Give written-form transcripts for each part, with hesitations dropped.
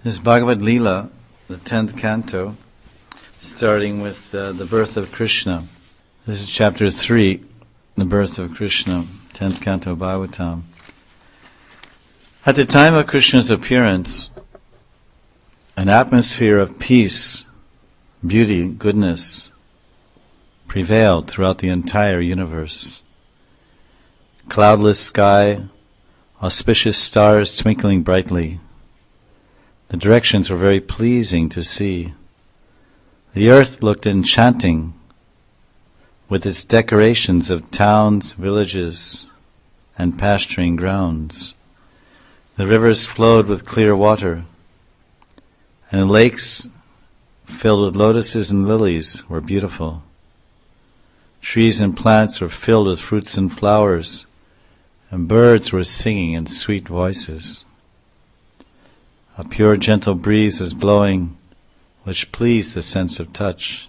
This is Bhagavad Leela, the 10th canto, starting with the birth of Krsna. This is chapter 3, the birth of Krsna, 10th canto Bhagavatam. At the time of Krishna's appearance, an atmosphere of peace, beauty, goodness prevailed throughout the entire universe. Cloudless sky, auspicious stars twinkling brightly. The directions were very pleasing to see. The earth looked enchanting with its decorations of towns, villages, and pasturing grounds. The rivers flowed with clear water, and the lakes filled with lotuses and lilies were beautiful. Trees and plants were filled with fruits and flowers, and birds were singing in sweet voices. A pure, gentle breeze was blowing, which pleased the sense of touch,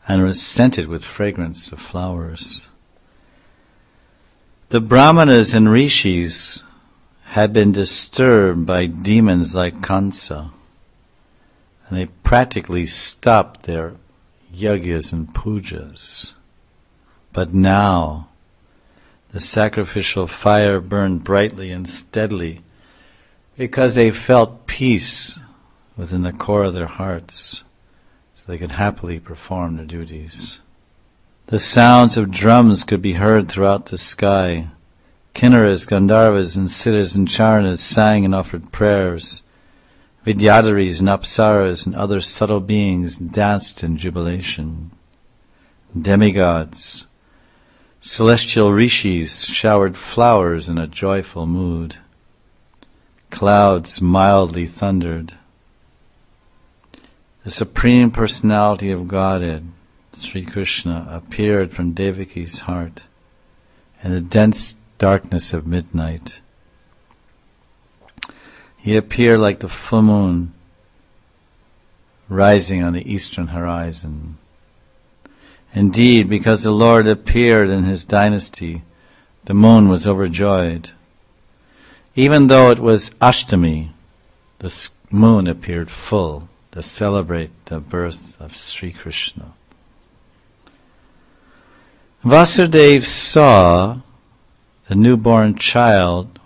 and was scented with fragrance of flowers. The Brahmanas and Rishis had been disturbed by demons like Kansa, and they practically stopped their yagyas and pujas. But now, the sacrificial fire burned brightly and steadily, because they felt peace within the core of their hearts, so they could happily perform their duties. The sounds of drums could be heard throughout the sky. Kinnaras, Gandharvas, and Siddhas and Charanas sang and offered prayers. Vidyadharis and Apsaras and other subtle beings danced in jubilation. Demigods, celestial rishis showered flowers in a joyful mood. Clouds mildly thundered. The Supreme Personality of Godhead, Sri Krishna, appeared from Devaki's heart in the dense darkness of midnight. He appeared like the full moon rising on the eastern horizon. Indeed, because the Lord appeared in his dynasty, the moon was overjoyed. Even though it was Ashtami, the moon appeared full to celebrate the birth of Sri Krishna. Vasudeva saw the newborn child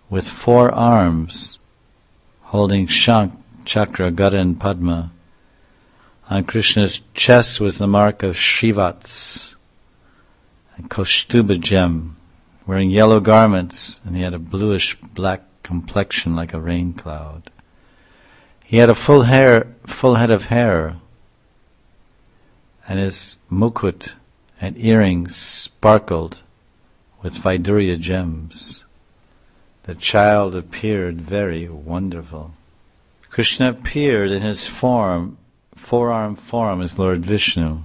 with 4 arms, holding Shank, Chakra, Gada, and Padma. On Krishna's chest was the mark of Shrivats and Kaustuba gem, wearing yellow garments, and he had a bluish-black complexion like a rain cloud. He had a full head of hair, and his mukut and earrings sparkled with Vaidurya gems. The child appeared very wonderful. Krishna appeared in his four-armed form as Lord Vishnu,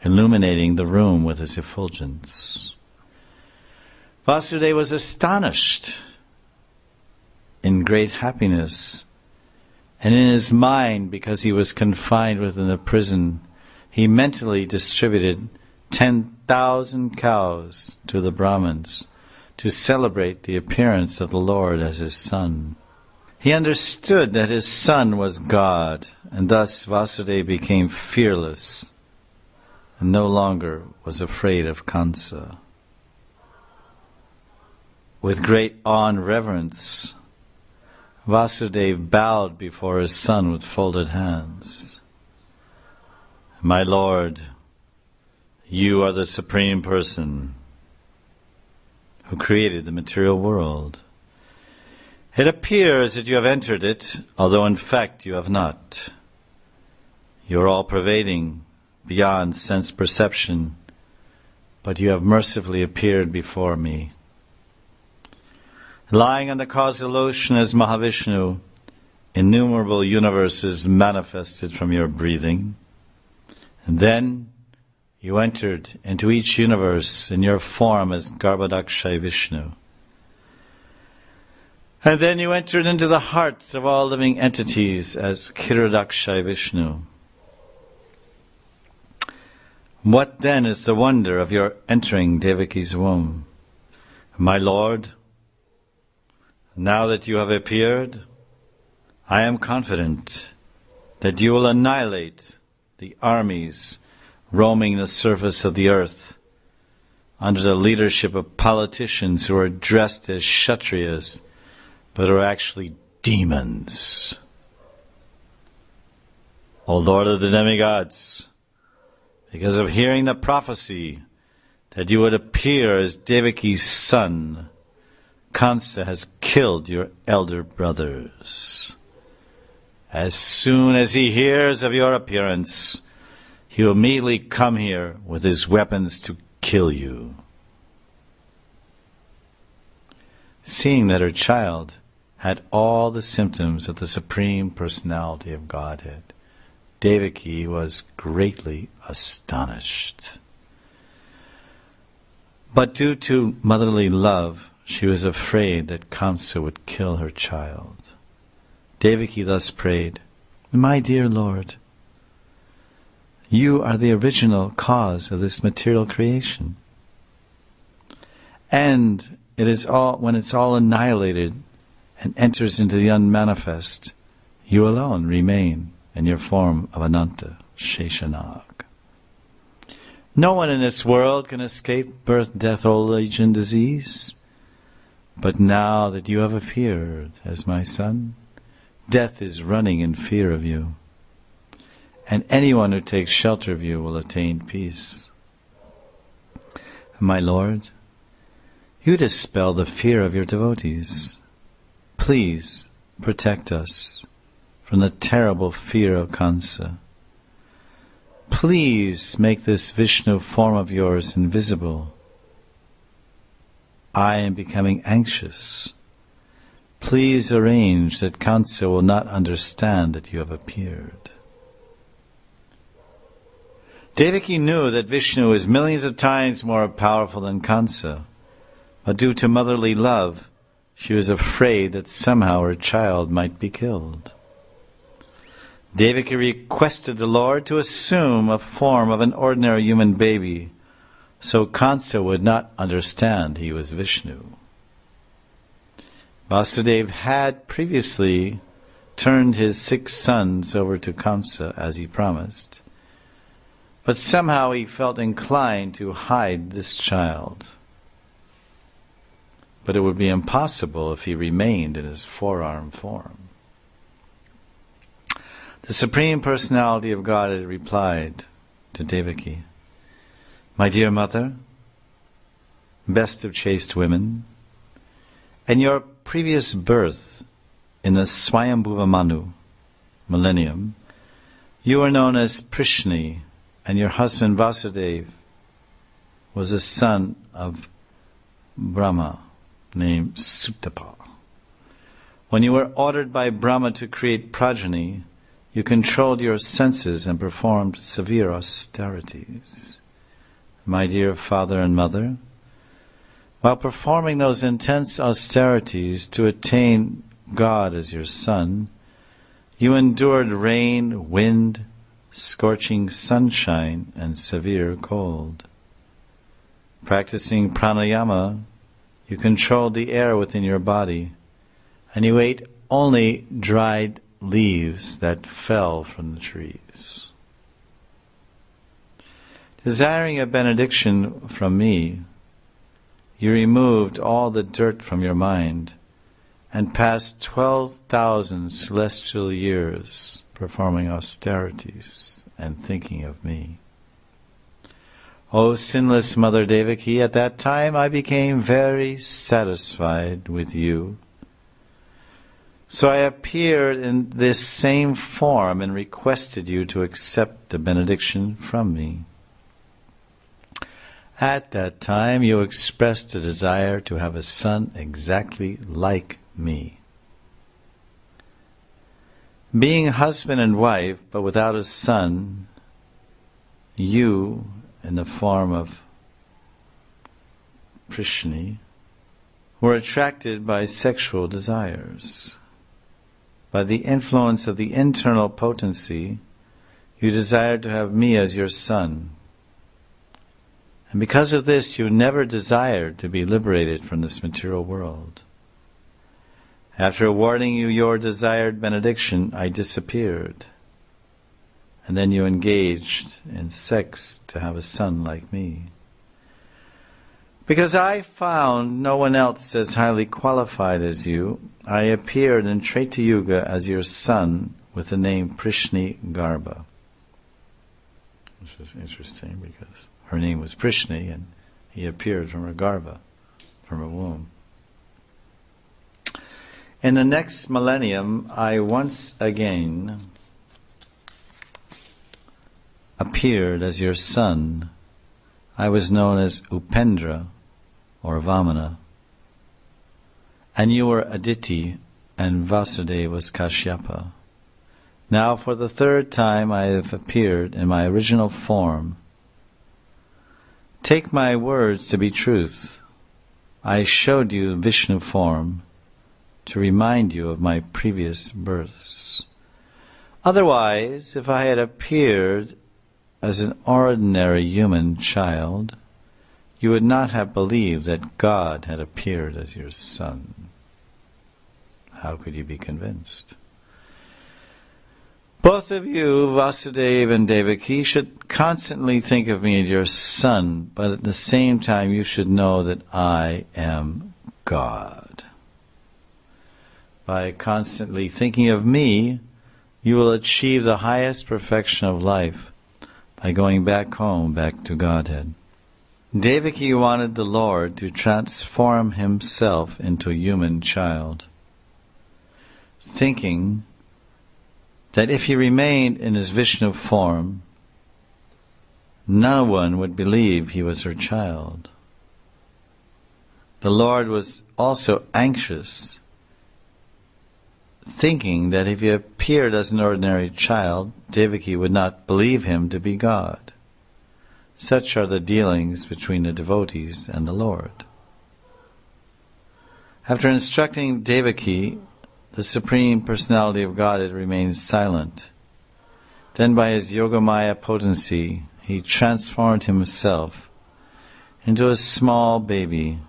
illuminating the room with his effulgence. Vasudeva was astonished, in great happiness, and in his mind, because he was confined within the prison, he mentally distributed 10,000 cows to the Brahmins to celebrate the appearance of the Lord as his son. He understood that his son was God, and thus Vasudeva became fearless and no longer was afraid of Kansa. With great awe and reverence, Vasudeva bowed before his son with folded hands. My Lord, you are the Supreme Person who created the material world. It appears that you have entered it, although in fact you have not. You are all-pervading, beyond sense perception, but you have mercifully appeared before me. Lying on the causal ocean as Mahavishnu, innumerable universes manifested from your breathing. And then you entered into each universe in your form as Garbhodakshay Vishnu. And then you entered into the hearts of all living entities as Kshirodakshay Vishnu. What then is the wonder of your entering Devaki's womb? My Lord, Now that you have appeared, I am confident that you will annihilate the armies roaming the surface of the earth under the leadership of politicians who are dressed as Kshatriyas, but are actually demons. O Lord of the demigods, because of hearing the prophecy that you would appear as Devaki's son, Kamsa has killed your elder brothers. As soon as he hears of your appearance, he will immediately come here with his weapons to kill you. Seeing that her child had all the symptoms of the Supreme Personality of Godhead, Devaki was greatly astonished. But due to motherly love, she was afraid that Kamsa would kill her child. Devaki thus prayed, "My dear Lord, you are the original cause of this material creation. And when it's all annihilated and enters into the unmanifest, you alone remain in your form of Ananta, Sheshanag. No one in this world can escape birth, death, old age, and disease. But now that you have appeared as my son, death is running in fear of you. And anyone who takes shelter of you will attain peace. My Lord, you dispel the fear of your devotees. Please protect us from the terrible fear of Kamsa. Please make this Vishnu form of yours invisible. I am becoming anxious. Please arrange that Kamsa will not understand that you have appeared." Devaki knew that Vishnu is millions of times more powerful than Kamsa, but due to motherly love, she was afraid that somehow her child might be killed. Devaki requested the Lord to assume a form of an ordinary human baby, so Kamsa would not understand he was Vishnu. Vasudeva had previously turned his 6 sons over to Kamsa as he promised, but somehow he felt inclined to hide this child. But it would be impossible if he remained in his forearm form. The Supreme Personality of God had replied to Devaki, "My dear mother, best of chaste women, in your previous birth in the Swayambhuva Manu millennium, you were known as Prishni, and your husband Vasudeva was a son of Brahma named Sutapa. When you were ordered by Brahma to create progeny, you controlled your senses and performed severe austerities. My dear father and mother, while performing those intense austerities to attain God as your son, you endured rain, wind, scorching sunshine, and severe cold. Practicing pranayama, you controlled the air within your body, and you ate only dried leaves that fell from the trees. Desiring a benediction from me, you removed all the dirt from your mind and passed 12,000 celestial years performing austerities and thinking of me. O sinless Mother Devaki, at that time I became very satisfied with you. So I appeared in this same form and requested you to accept a benediction from me. At that time you expressed a desire to have a son exactly like me. Being husband and wife, but without a son, you, in the form of Prishni, were attracted by sexual desires. By the influence of the internal potency, you desired to have me as your son. And because of this, you never desired to be liberated from this material world. After awarding you your desired benediction, I disappeared. And then you engaged in sex to have a son like me. Because I found no one else as highly qualified as you, I appeared in Treta Yuga as your son with the name Prishni Garbha. Which is interesting because her name was Prishni and he appeared from her Garbha, from her womb. In the next millennium, I once again appeared as your son. I was known as Upendra, or Vamana, and you were Aditi, and Vasudeva was Kashyapa. Now for the third time I have appeared in my original form. Take my words to be truth. I showed you Vishnu form to remind you of my previous births. Otherwise, if I had appeared as an ordinary human child, you would not have believed that God had appeared as your son. How could you be convinced? Both of you, Vasudeva and Devaki, should constantly think of me as your son, but at the same time you should know that I am God. By constantly thinking of me, you will achieve the highest perfection of life by going back home, back to Godhead. Devaki wanted the Lord to transform himself into a human child, thinking that if he remained in his Vishnu form, no one would believe he was her child. The Lord was also anxious, thinking that if he appeared as an ordinary child, Devaki would not believe him to be God. Such are the dealings between the devotees and the Lord. After instructing Devaki, the Supreme Personality of Godhead remained silent. Then by his Yogamaya potency, he transformed himself into a small baby,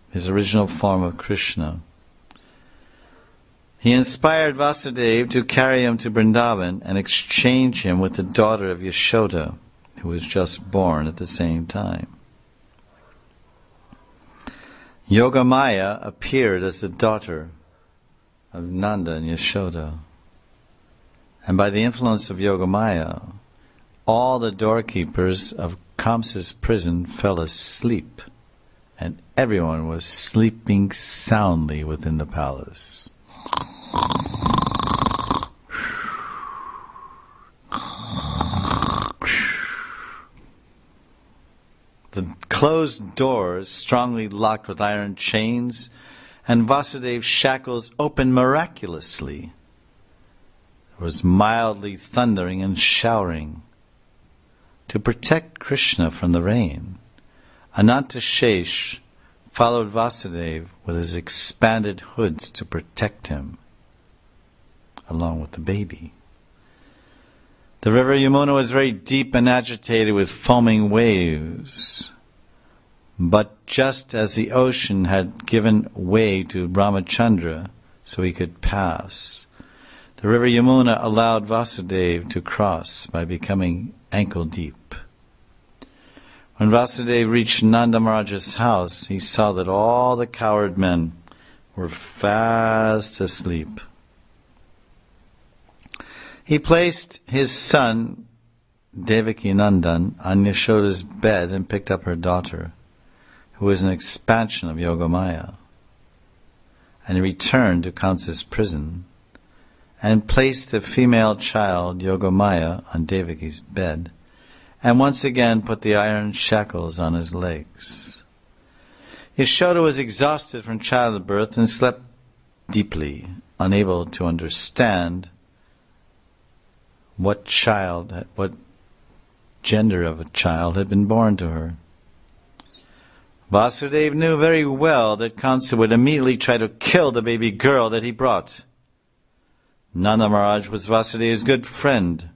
his original form of Krishna. He inspired Vasudeva to carry him to Vrindavan and exchange him with the daughter of Yashoda, who was just born at the same time. Yogamaya appeared as the daughter of Nanda and Yashoda. And by the influence of Yogamaya, all the doorkeepers of Kamsa's prison fell asleep, and everyone was sleeping soundly within the palace. The closed doors, strongly locked with iron chains, and Vasudeva's shackles opened miraculously. There was mildly thundering and showering. To protect Krishna from the rain, Anantashesh followed Vasudeva with his expanded hoods to protect him, along with the baby. The river Yamuna was very deep and agitated with foaming waves. But just as the ocean had given way to Ramachandra so he could pass, the river Yamuna allowed Vasudeva to cross by becoming ankle deep. When Vasudeva reached Nanda Maharaj's house, he saw that all the coward men were fast asleep. He placed his son, Devaki Nandan, on Yashoda's bed and picked up her daughter, who was an expansion of Yogamaya. And he returned to Kamsa's prison and placed the female child, Yogamaya, on Devaki's bed, and once again put the iron shackles on his legs. Yashoda was exhausted from childbirth and slept deeply, unable to understand what gender of a child had been born to her. Vasudeva knew very well that Kamsa would immediately try to kill the baby girl that he brought. Nanda Maharaj was Vasudeva's good friend,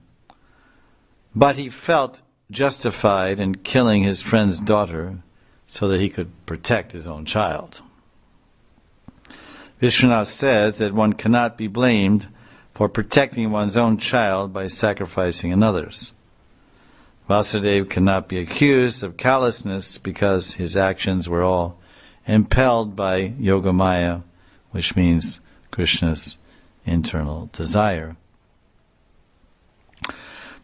but he felt justified in killing his friend's daughter so that he could protect his own child. Vishwanath says that one cannot be blamed for protecting one's own child by sacrificing another's. Vasudeva cannot be accused of callousness because his actions were all impelled by Yogamaya, which means Krishna's internal desire.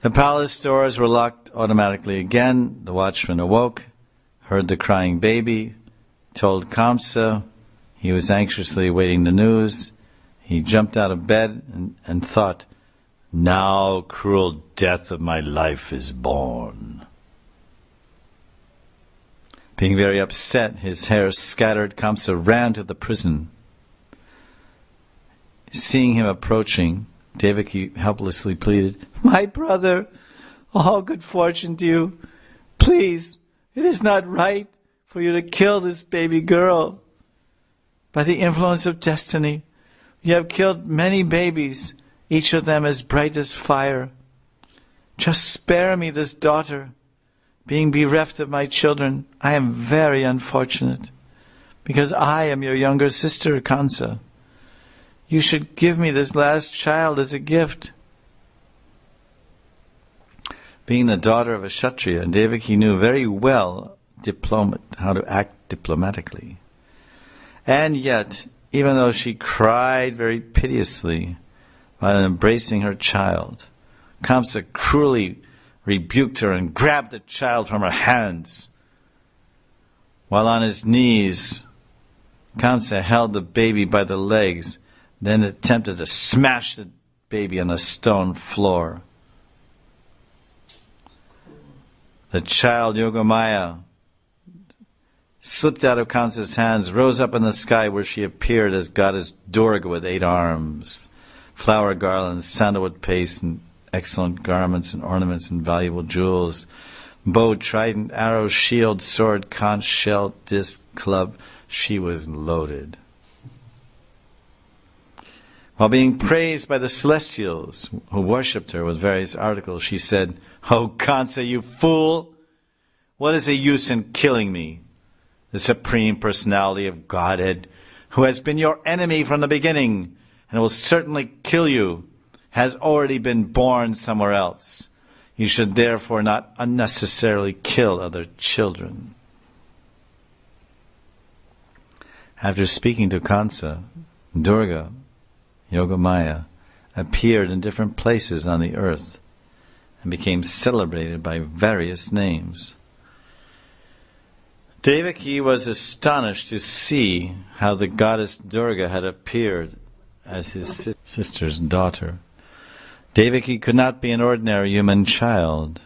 The palace doors were locked automatically again. The watchman awoke, heard the crying baby, told Kamsa. He was anxiously awaiting the news. He jumped out of bed and thought, "Now cruel death of my life is born." Being very upset, his hair scattered, Kamsa ran to the prison. Seeing him approaching, Devaki helplessly pleaded, "My brother, all good fortune to you. Please, it is not right for you to kill this baby girl. By the influence of destiny, you have killed many babies, each of them as bright as fire. Just spare me this daughter. Being bereft of my children, I am very unfortunate, because I am your younger sister, Kansa. You should give me this last child as a gift." Being the daughter of a Kshatriya, Devaki knew very well how to act diplomatically. And yet, even though she cried very piteously while embracing her child, Kamsa cruelly rebuked her and grabbed the child from her hands. While on his knees, Kamsa held the baby by the legs, then attempted to smash the baby on the stone floor. The child, Yogamaya, slipped out of Kamsa's hands, rose up in the sky where she appeared as goddess Durga with 8 arms, flower garlands, sandalwood paste, and excellent garments and ornaments and valuable jewels, bow, trident, arrow, shield, sword, conch, shell, disc, club. She was loaded. While being praised by the celestials who worshipped her with various articles, she said, "Oh, Kansa, you fool! What is the use in killing me? The Supreme Personality of Godhead, who has been your enemy from the beginning and will certainly kill you, has already been born somewhere else. You should therefore not unnecessarily kill other children." After speaking to Kansa, Durga, Yogamaya, appeared in different places on the earth and became celebrated by various names. Devaki was astonished to see how the goddess Durga had appeared as his sister's daughter. Devaki could not be an ordinary human child.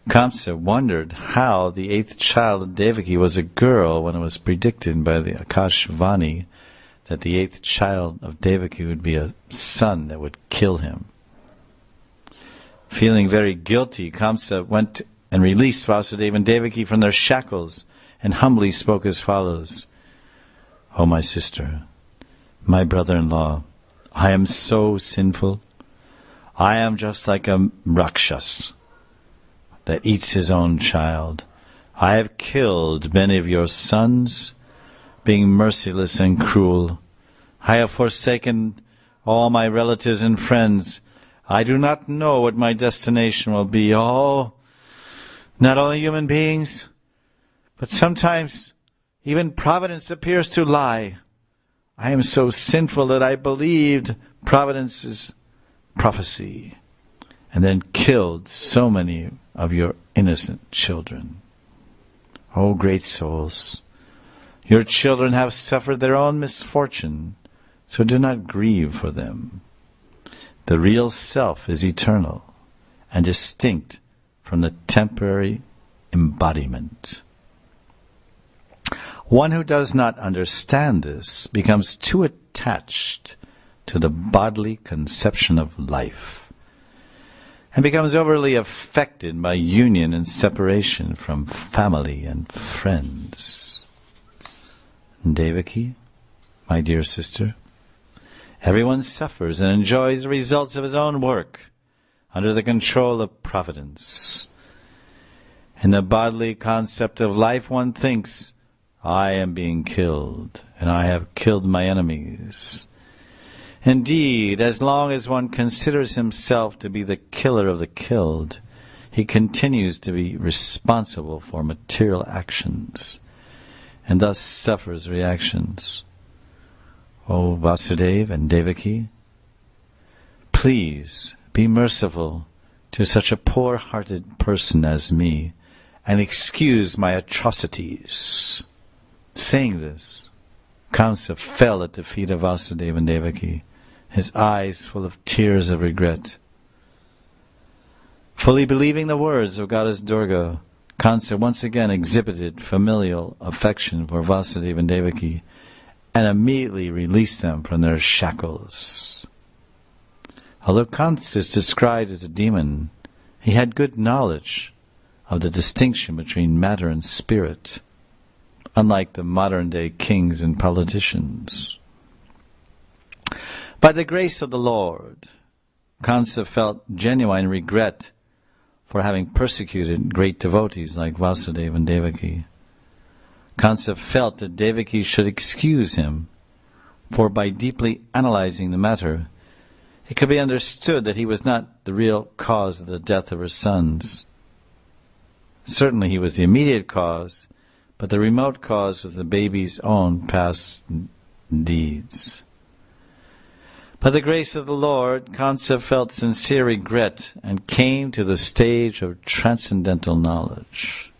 Kamsa wondered how the 8th child of Devaki was a girl when it was predicted by the Akashvani that the 8th child of Devaki would be a son that would kill him. Feeling very guilty, Kamsa went and released Vasudeva and Devaki from their shackles and humbly spoke as follows. "O my sister, my brother-in-law, I am so sinful. I am just like a Rakshas that eats his own child. I have killed many of your sons, being merciless and cruel. I have forsaken all my relatives and friends. I do not know what my destination will be. Oh, not only human beings, but sometimes even Providence appears to lie. I am so sinful that I believed Providence's prophecy and then killed so many of your innocent children. Oh, great souls, your children have suffered their own misfortune, so do not grieve for them. The real self is eternal and distinct from the temporary embodiment. One who does not understand this becomes too attached to the bodily conception of life and becomes overly affected by union and separation from family and friends. Devaki, my dear sister, everyone suffers and enjoys the results of his own work under the control of Providence. In the bodily concept of life, one thinks, I am being killed, and I have killed my enemies. Indeed, as long as one considers himself to be the killer of the killed, he continues to be responsible for material actions, and thus suffers reactions. O Vasudeva and Devaki, please be merciful to such a poor-hearted person as me, and excuse my atrocities. Saying this, Kamsa fell at the feet of Vasudeva and Devaki, his eyes full of tears of regret. Fully believing the words of Goddess Durga, Kamsa once again exhibited familial affection for Vasudeva and Devaki, and immediately released them from their shackles. Although Kamsa is described as a demon, he had good knowledge of the distinction between matter and spirit, unlike the modern-day kings and politicians. By the grace of the Lord, Kamsa felt genuine regret for having persecuted great devotees like Vasudeva and Devaki. Kamsa felt that Devaki should excuse him, for by deeply analyzing the matter, it could be understood that he was not the real cause of the death of her sons. Certainly he was the immediate cause, but the remote cause was the baby's own past deeds. By the grace of the Lord, Kamsa felt sincere regret and came to the stage of transcendental knowledge.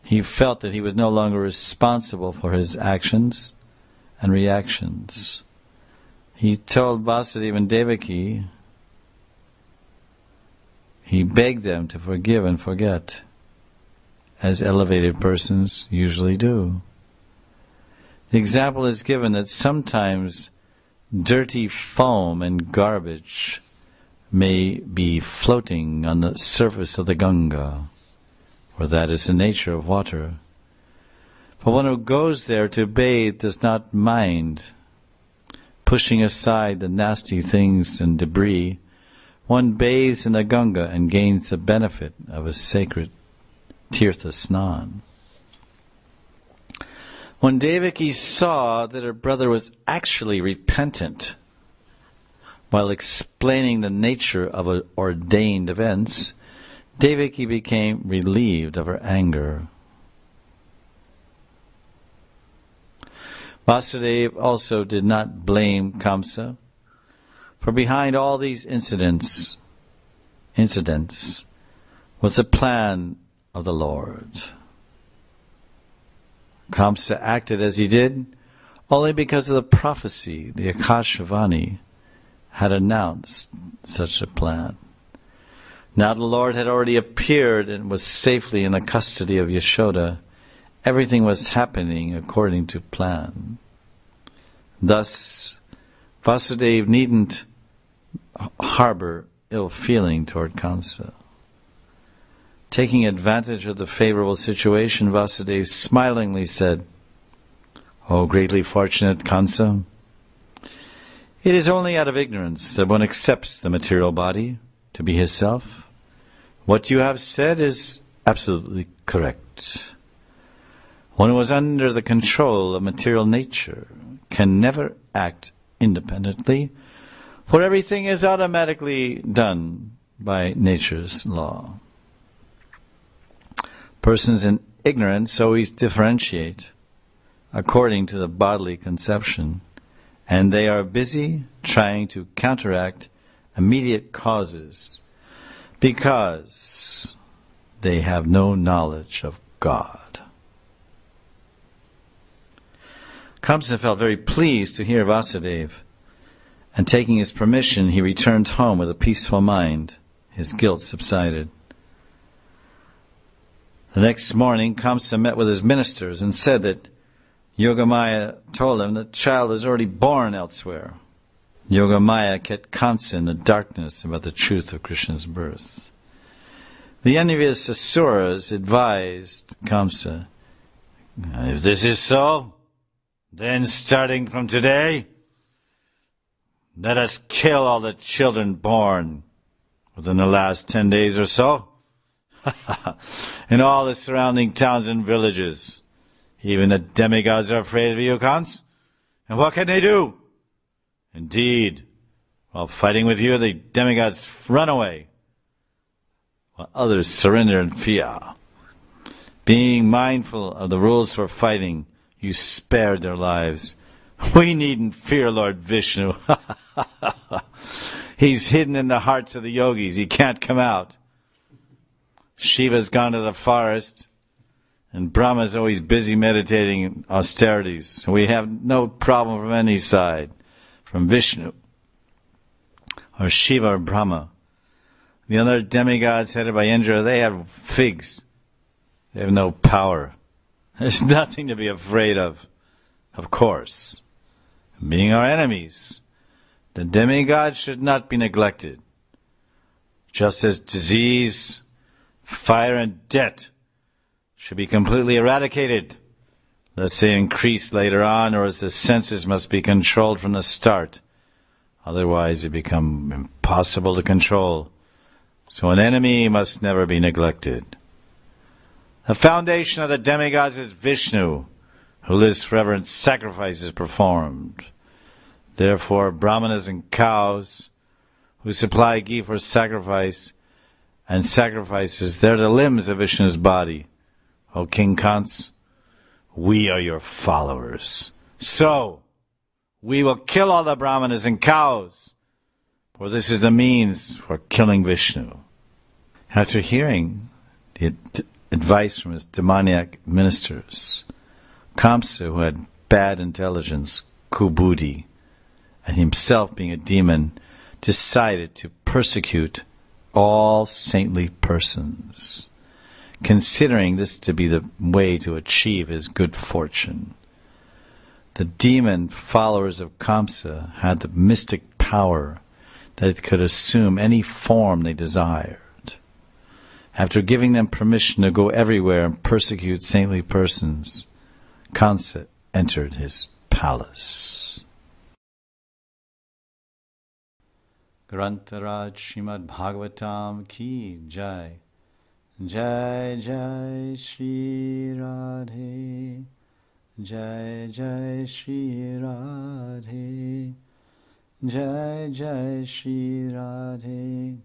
He felt that he was no longer responsible for his actions and reactions. He told Vasudeva and Devaki, he begged them to forgive and forget, as elevated persons usually do. The example is given that sometimes dirty foam and garbage may be floating on the surface of the Ganga, for that is the nature of water. But one who goes there to bathe does not mind pushing aside the nasty things and debris. One bathes in the Ganga and gains the benefit of a sacred Tirtha Snan. When Devaki saw that her brother was actually repentant, while explaining the nature of ordained events, Devaki became relieved of her anger. Vasudeva also did not blame Kamsa, for behind all these incidents was the plan of the Lord. Kamsa acted as he did only because of the prophecy, the Akashvani, had announced such a plan. Now the Lord had already appeared and was safely in the custody of Yashoda. Everything was happening according to plan. Thus, Vasudeva needn't harbor ill feeling toward Kamsa. Taking advantage of the favorable situation, Vasudeva smilingly said, "O greatly fortunate Kamsa, it is only out of ignorance that one accepts the material body to be his self. What you have said is absolutely correct. One who is under the control of material nature can never act independently, for everything is automatically done by nature's law. Persons in ignorance always differentiate according to the bodily conception, and they are busy trying to counteract immediate causes because they have no knowledge of God." Kamsa felt very pleased to hear Vasudeva, and taking his permission, he returned home with a peaceful mind. His guilt subsided. The next morning, Kamsa met with his ministers and said that Yogamaya told him that the child was already born elsewhere. Yogamaya kept Kamsa in the darkness about the truth of Krishna's birth. The envious Asuras advised Kamsa, "If this is so, then starting from today, let us kill all the children born within the last 10 days or so in all the surrounding towns and villages, Even the demigods are afraid of you, Kans. And what can they do? Indeed, while fighting with you, the demigods run away, while others surrender in fear. Being mindful of the rules for fighting, you spared their lives. We needn't fear Lord Vishnu. He's hidden in the hearts of the yogis. He can't come out. Shiva's gone to the forest, and Brahma's always busy meditating in austerities. So we have no problem from any side, from Vishnu, or Shiva or Brahma. The other demigods headed by Indra, they have figs. They have no power. There's nothing to be afraid of course. Being our enemies, the demigods should not be neglected. Just as disease, fire, and debt should be completely eradicated, lest they increase later on, or as the senses must be controlled from the start. Otherwise they become impossible to control. So an enemy must never be neglected. The foundation of the demigods is Vishnu, who lives forever in sacrifices performed. Therefore, brahmanas and cows who supply ghee for sacrifice and sacrifices, they're the limbs of Vishnu's body. O King Kans, we are your followers. So, we will kill all the brahmanas and cows, for this is the means for killing Vishnu. After hearing the advice from his demoniac ministers, Kamsa, who had bad intelligence, Kubudi, and himself being a demon, decided to persecute all saintly persons, considering this to be the way to achieve his good fortune. The demon followers of Kamsa had the mystic power that it could assume any form they desired. After giving them permission to go everywhere and persecute saintly persons, Kamsa entered his palace. Grantaraj Srimad Bhagavatam Ki Jai. Jai Jai Shri Radhe. Jai Jai Shri Radhe. Jai Jai Shri Radhe.